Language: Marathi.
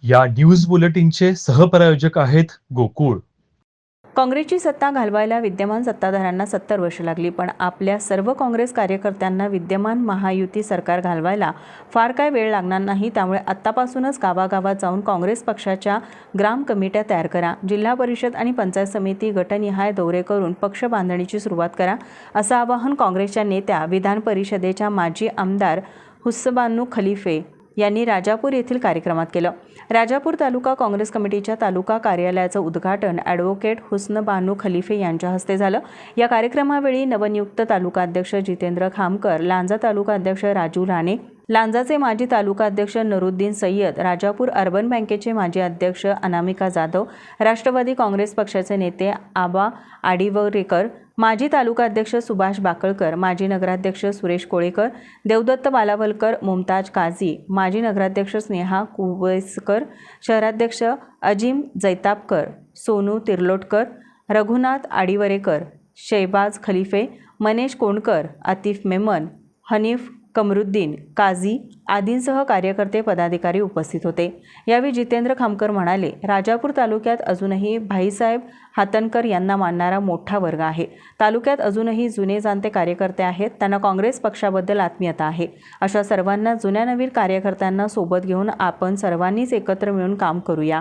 या न्यूज बुलेटिनचे सहप्रायोजक आहेत गोकुळ। काँग्रेसची सत्ता घालवायला विद्यमान सत्ताधाऱ्यांना 70 वर्ष लागली, पण आपल्या सर्व काँग्रेस कार्यकर्त्यांना विद्यमान महायुती सरकार घालवायला फार काय वेळ लागणार नाही। त्यामुळे आत्तापासूनच गावागावात जाऊन काँग्रेस पक्षाच्या ग्राम कमिट्या तयार करा, जिल्हा परिषद आणि पंचायत समिती गटनिहाय दौरे करून पक्ष बांधणीची सुरुवात करा, असं आवाहन काँग्रेसच्या नेत्या विधान परिषदेच्या माजी आमदार हुस्सबानू खलिफे यांनी राजापूर येथील कार्यक्रमात केलं। राजापूर तालुका काँग्रेस कमिटीच्या तालुका कार्यालयाचं उद्घाटन ॲडव्होकेट हुस्नबानू खलिफे यांच्या हस्ते झालं। या कार्यक्रमावेळी नवनियुक्त तालुकाध्यक्ष जितेंद्र खामकर, लांजा तालुकाध्यक्ष राजू राणे, लांजाचे माजी तालुकाध्यक्ष नरुद्दीन सय्यद, राजापूर अर्बन बँकेचे माजी अध्यक्ष अनामिका जाधव, राष्ट्रवादी काँग्रेस पक्षाचे नेते आबा आडिवरेकर, माजी तालुकाध्यक्ष सुभाष बाकळकर, माजी नगराध्यक्ष सुरेश कोळेकर, देवदत्त बालावलकर, मुमताज काझी, माजी नगराध्यक्ष स्नेहा कुवेसकर, शहराध्यक्ष अजिम जैतापकर, सोनू तिर्लोटकर, रघुनाथ आडिवरेकर, शैबाज खलिफे, मनेश कोणकर, आतिफ मेमन, हनीफ कमरुद्दीन, काझी आदींसह कार्यकर्ते पदाधिकारी उपस्थित होते। यावेळी जितेंद्र खामकर म्हणाले, राजापूर तालुक्यात अजूनही भाईसाहेब हातनकर यांना मानणारा मोठा वर्ग आहे। तालुक्यात अजूनही जुने जाणते कार्यकर्ते आहेत, त्यांना काँग्रेस पक्षाबद्दल आत्मीयता आहे। अशा सर्वांना जुन्या नवीन कार्यकर्त्यांना सोबत घेऊन आपण सर्वांनीच एकत्र मिळून काम करूया।